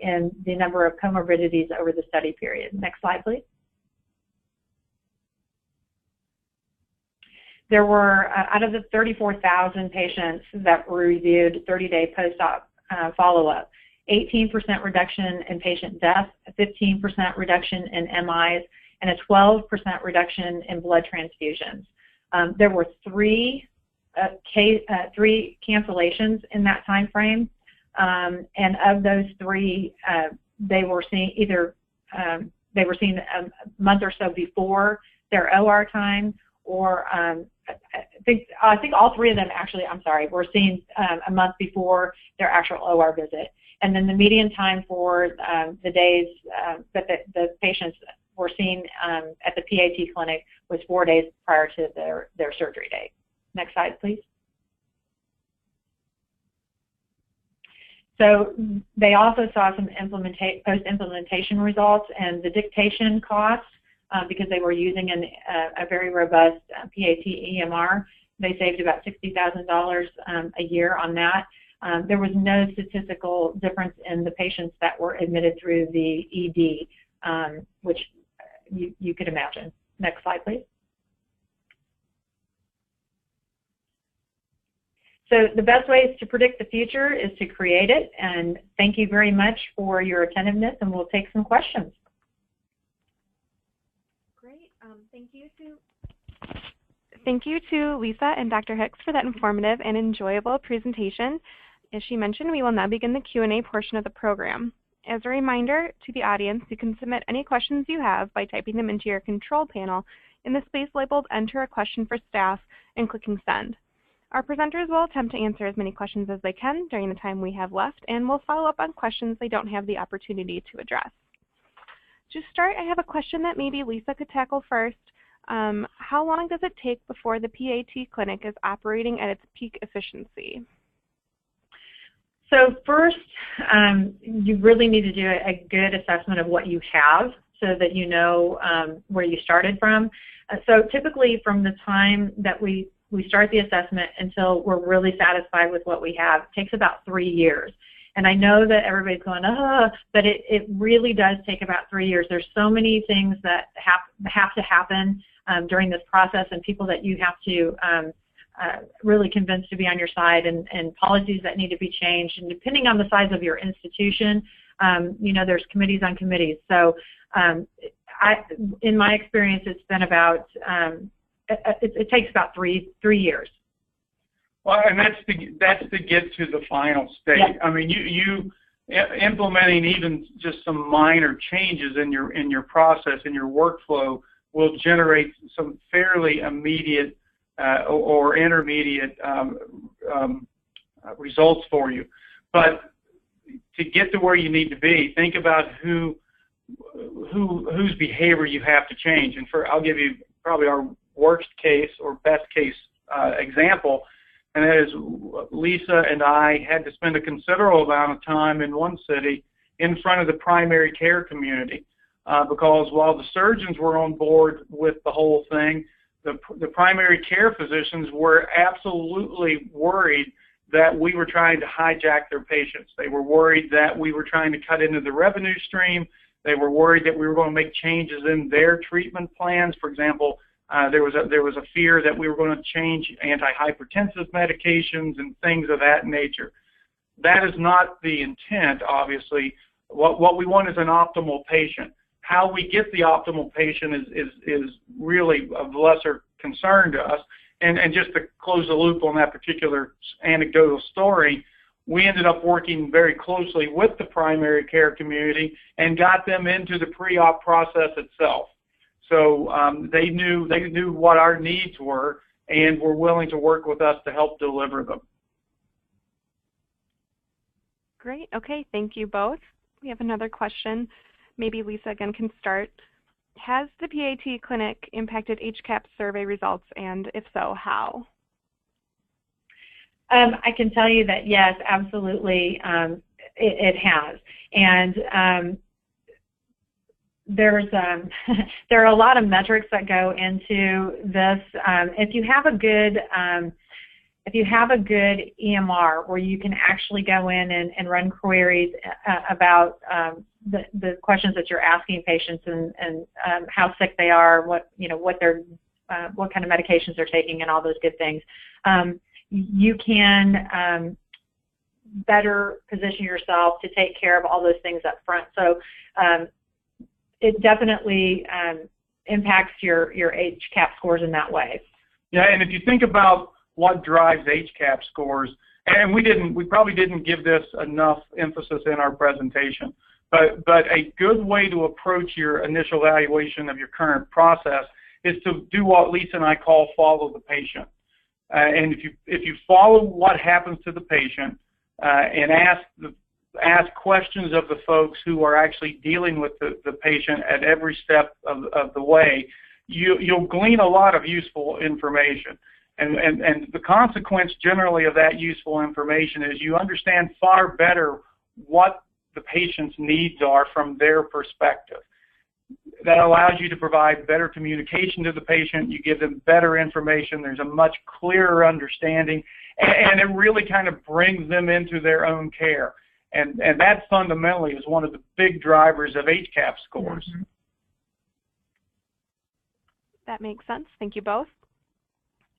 in the number of comorbidities over the study period. Next slide, please. There were, out of the 34,000 patients that were reviewed, 30-day post-op follow-up, 18% reduction in patient death, a 15% reduction in MIs, and a 12% reduction in blood transfusions. There were three cancellations in that time frame, and of those three, they were seen a month or so before their OR time, or I think all three of them actually, were seen a month before their actual OR visit. And then the median time for the days that the patients were seen at the PAT clinic was 4 days prior to their surgery date. Next slide, please. So they also saw some post-implementation results, and the dictation costs, because they were using a very robust PAT EMR, they saved about $60,000 a year on that. There was no statistical difference in the patients that were admitted through the ED, which you could imagine. Next slide, please. So the best ways to predict the future is to create it, and thank you very much for your attentiveness, and we'll take some questions. Great. Thank you to Lisa and Dr. Hicks for that informative and enjoyable presentation. As she mentioned, we will now begin the Q&A portion of the program. As a reminder to the audience, you can submit any questions you have by typing them into your control panel in the space labeled Enter a Question for Staff and clicking Send. Our presenters will attempt to answer as many questions as they can during the time we have left, and we'll follow up on questions they don't have the opportunity to address. To start, I have a question that maybe Lisa could tackle first. How long does it take before the PAT clinic is operating at its peak efficiency? So first, you really need to do a good assessment of what you have so that you know where you started from. So typically from the time that we start the assessment until we're really satisfied with what we have, it takes about 3 years. And I know that everybody's going, but it really does take about 3 years. There's so many things that have to happen during this process, and people that you have to really convince to be on your side, and policies that need to be changed. And depending on the size of your institution, there's committees on committees. So in my experience, it's been about, it takes about three years. Well, and that's to get to the final state. Yeah. I mean, you implementing even just some minor changes in your process, in your workflow, will generate some fairly immediate or intermediate results for you. But to get to where you need to be, think about whose behavior you have to change. And I'll give you probably our worst case or best case example, and that is Lisa and I had to spend a considerable amount of time in one city in front of the primary care community because while the surgeons were on board with the whole thing, the primary care physicians were absolutely worried that we were trying to hijack their patients. They were worried that we were trying to cut into the revenue stream. They were worried that we were going to make changes in their treatment plans. For example, there was a fear that we were going to change antihypertensive medications and things of that nature. That is not the intent, obviously. What we want is an optimal patient. How we get the optimal patient is really of lesser concern to us. And just to close the loop on that particular anecdotal story, we ended up working very closely with the primary care community and got them into the pre-op process itself. So they knew what our needs were and were willing to work with us to help deliver them. Great. Okay. Thank you both. We have another question. Maybe Lisa again can start. Has the PAT clinic impacted HCAP survey results, and if so, how? I can tell you that yes, absolutely, it has. And there are a lot of metrics that go into this. If you have a good EMR where you can actually go in and run queries about the questions that you're asking patients and how sick they are, what kind of medications they're taking, and all those good things, you can better position yourself to take care of all those things up front. So it definitely impacts your HCAP scores in that way. Yeah, and if you think about what drives HCAP scores, and we probably didn't give this enough emphasis in our presentation, but a good way to approach your initial evaluation of your current process is to do what Lisa and I call follow the patient. And if you follow what happens to the patient and ask questions of the folks who are actually dealing with the patient at every step of the way, you'll glean a lot of useful information. And the consequence generally of that useful information is you understand far better what the patient's needs are from their perspective. That allows you to provide better communication to the patient. You give them better information. There's a much clearer understanding, and it really kind of brings them into their own care. And that fundamentally is one of the big drivers of HCAP scores. Mm-hmm. That makes sense. Thank you both.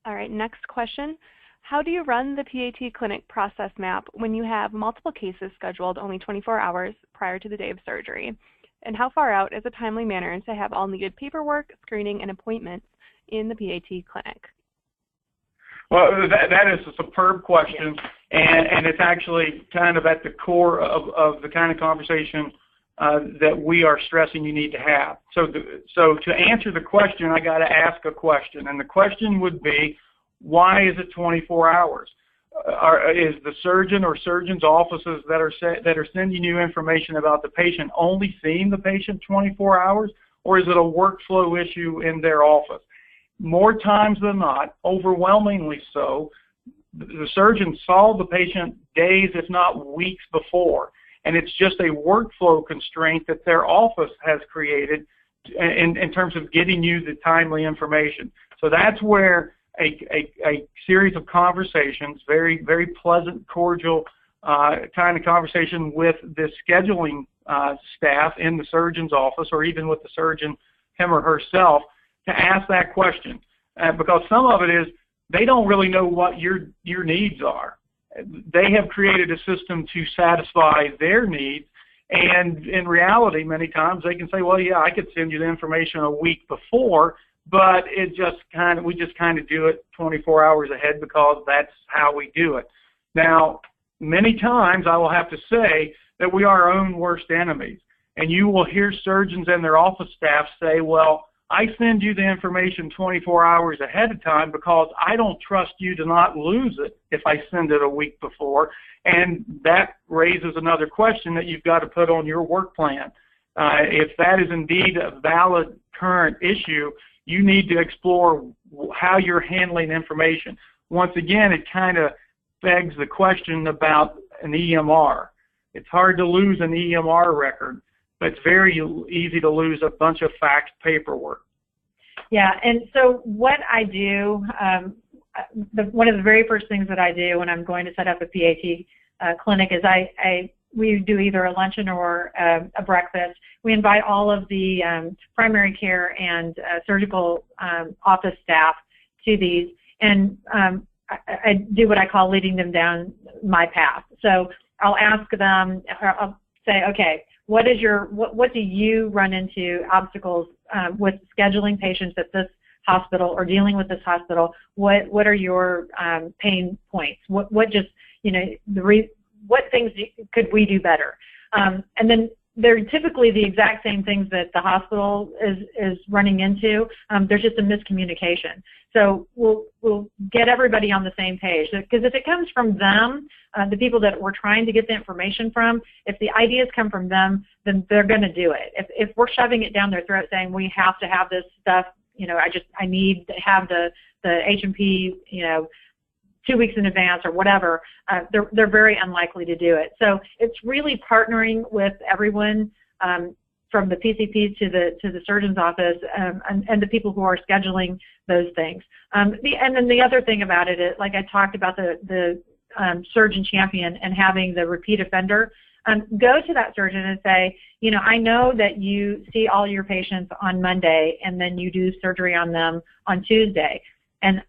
All right, next question. How do you run the PAT clinic process map when you have multiple cases scheduled only 24 hours prior to the day of surgery? And how far out is a timely manner to have all needed paperwork, screening, and appointments in the PAT clinic? Well, that is a superb question, and it's actually kind of at the core of the kind of conversation that we are stressing you need to have. So to answer the question, I got to ask a question, and the question would be, why is it 24 hours? Is the surgeon or surgeon's offices that are sending you information about the patient only seeing the patient 24 hours, or is it a workflow issue in their office? More times than not, overwhelmingly so, the surgeon saw the patient days, if not weeks before, and it's just a workflow constraint that their office has created in terms of getting you the timely information. So that's where a series of conversations, very, very pleasant, cordial kind of conversation with the scheduling staff in the surgeon's office, or even with the surgeon, him or herself, to ask that question. Because some of it is they don't really know what your needs are. They have created a system to satisfy their needs, and in reality, many times they can say, well, yeah, I could send you the information a week before, but we just kind of do it 24 hours ahead because that's how we do it. Now, many times I will have to say that we are our own worst enemies, and you will hear surgeons and their office staff say, well, I send you the information 24 hours ahead of time because I don't trust you to not lose it if I send it a week before, and that raises another question that you've got to put on your work plan. If that is indeed a valid current issue, you need to explore how you're handling information. Once again, it kind of begs the question about an EMR. It's hard to lose an EMR record, but it's very easy to lose a bunch of faxed paperwork. Yeah, and so what I do, one of the very first things that I do when I'm going to set up a PAT clinic is we do either a luncheon or a breakfast. We invite all of the primary care and surgical office staff to these, and I do what I call leading them down my path. So I'll ask them, I'll say, okay, what do you run into obstacles with scheduling patients at this hospital or dealing with this hospital? What are your pain points? What things could we do better? And then they're typically the exact same things that the hospital is running into. There's just a miscommunication. So we'll get everybody on the same page, because if it comes from them, the people that we're trying to get the information from, if the ideas come from them, then they're going to do it. If we're shoving it down their throat saying we have to have this stuff, I need to have the H&P, 2 weeks in advance or whatever, they're very unlikely to do it. So it's really partnering with everyone, from the PCPs to the surgeon's office, and the people who are scheduling those things. And then the other thing about it is, like I talked about the surgeon champion and having the repeat offender, go to that surgeon and say, I know that you see all your patients on Monday and then you do surgery on them on Tuesday. And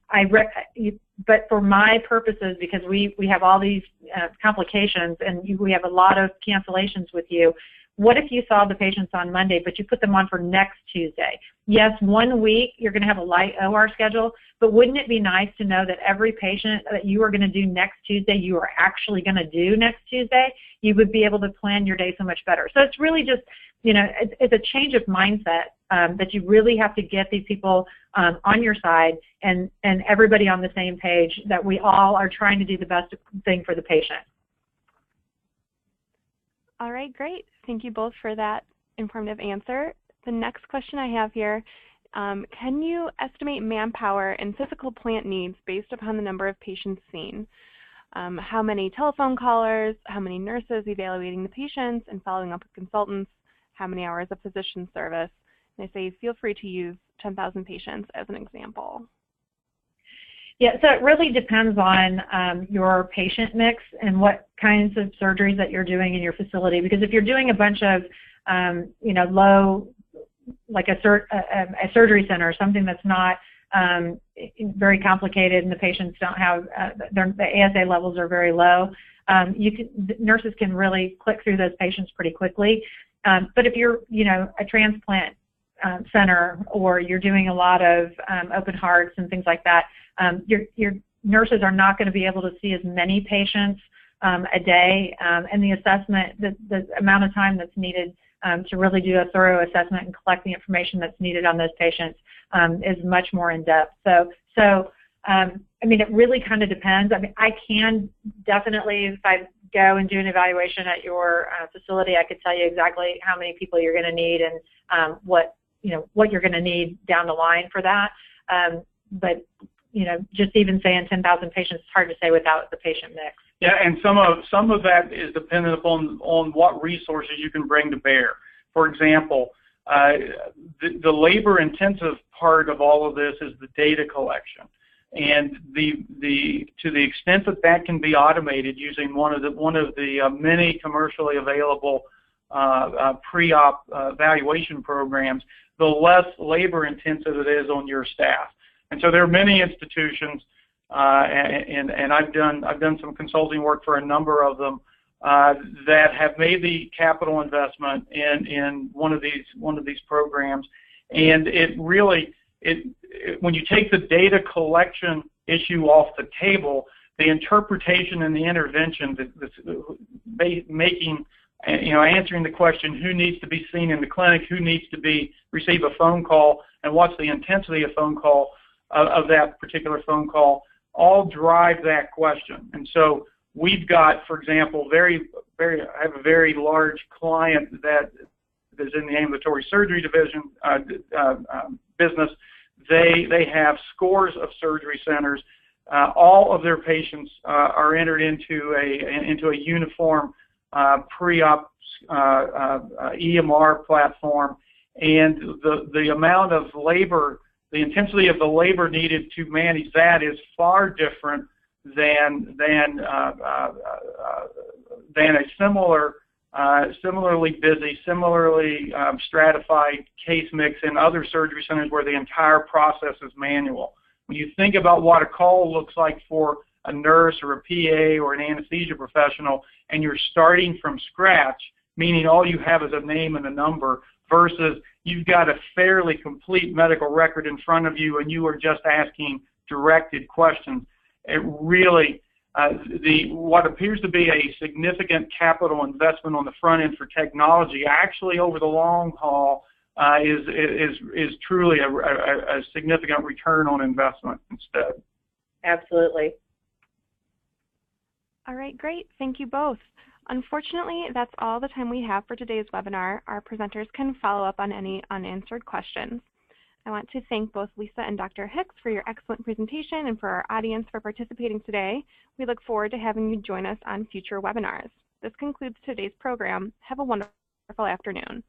but for my purposes, because we have all these complications and we have a lot of cancellations with you, what if you saw the patients on Monday, but you put them on for next Tuesday? Yes, 1 week you're going to have a light OR schedule, but wouldn't it be nice to know that every patient that you are going to do next Tuesday, you are actually going to do next Tuesday? You would be able to plan your day so much better. So it's really just, it's a change of mindset that you really have to get these people on your side and everybody on the same page, that we all are trying to do the best thing for the patient. All right, great. Thank you both for that informative answer. The next question I have here, can you estimate manpower and physical plant needs based upon the number of patients seen? How many telephone callers, how many nurses evaluating the patients and following up with consultants, how many hours of physician service? And I say feel free to use 10,000 patients as an example. Yeah, so it really depends on your patient mix and what kinds of surgeries that you're doing in your facility. Because if you're doing a bunch of, low, like a surgery center, something that's not very complicated, and the patients don't have the ASA levels are very low, nurses can really click through those patients pretty quickly. But if you're, a transplant center, or you're doing a lot of open hearts and things like that, your nurses are not going to be able to see as many patients a day, and the assessment, the amount of time that's needed to really do a thorough assessment and collect the information that's needed on those patients is much more in depth. So it really kind of depends. I can definitely, if I go and do an evaluation at your facility, I could tell you exactly how many people you're going to need and what you're going to need down the line for that. But just even saying 10,000 patients, it's hard to say without the patient mix. Yeah, and some of that is dependent on what resources you can bring to bear. For example, the labor-intensive part of all of this is the data collection, and to the extent that can be automated using one of the many commercially available pre-op evaluation programs, the less labor-intensive it is on your staff. And so there are many institutions, and I've done some consulting work for a number of them that have made the capital investment in one of these programs, and it really when you take the data collection issue off the table, the interpretation and the intervention, answering the question who needs to be seen in the clinic, who needs to receive a phone call, and what's the intensity of phone call of that particular phone call, all drive that question. And so we've got, for example, I have a very large client that is in the ambulatory surgery division business. They have scores of surgery centers. All of their patients are entered into a uniform pre-op EMR platform, and the amount of labor, the intensity of the labor needed to manage that is far different than a similarly busy, similarly stratified case mix in other surgery centers where the entire process is manual. When you think about what a call looks like for a nurse or a PA or an anesthesia professional, and you're starting from scratch, meaning all you have is a name and a number, versus you've got a fairly complete medical record in front of you and you are just asking directed questions. It really, what appears to be a significant capital investment on the front end for technology, actually over the long haul is truly a significant return on investment instead. Absolutely. All right, great. Thank you both. Unfortunately, that's all the time we have for today's webinar. Our presenters can follow up on any unanswered questions. I want to thank both Lisa and Dr. Hicks for your excellent presentation and for our audience for participating today. We look forward to having you join us on future webinars. This concludes today's program. Have a wonderful afternoon.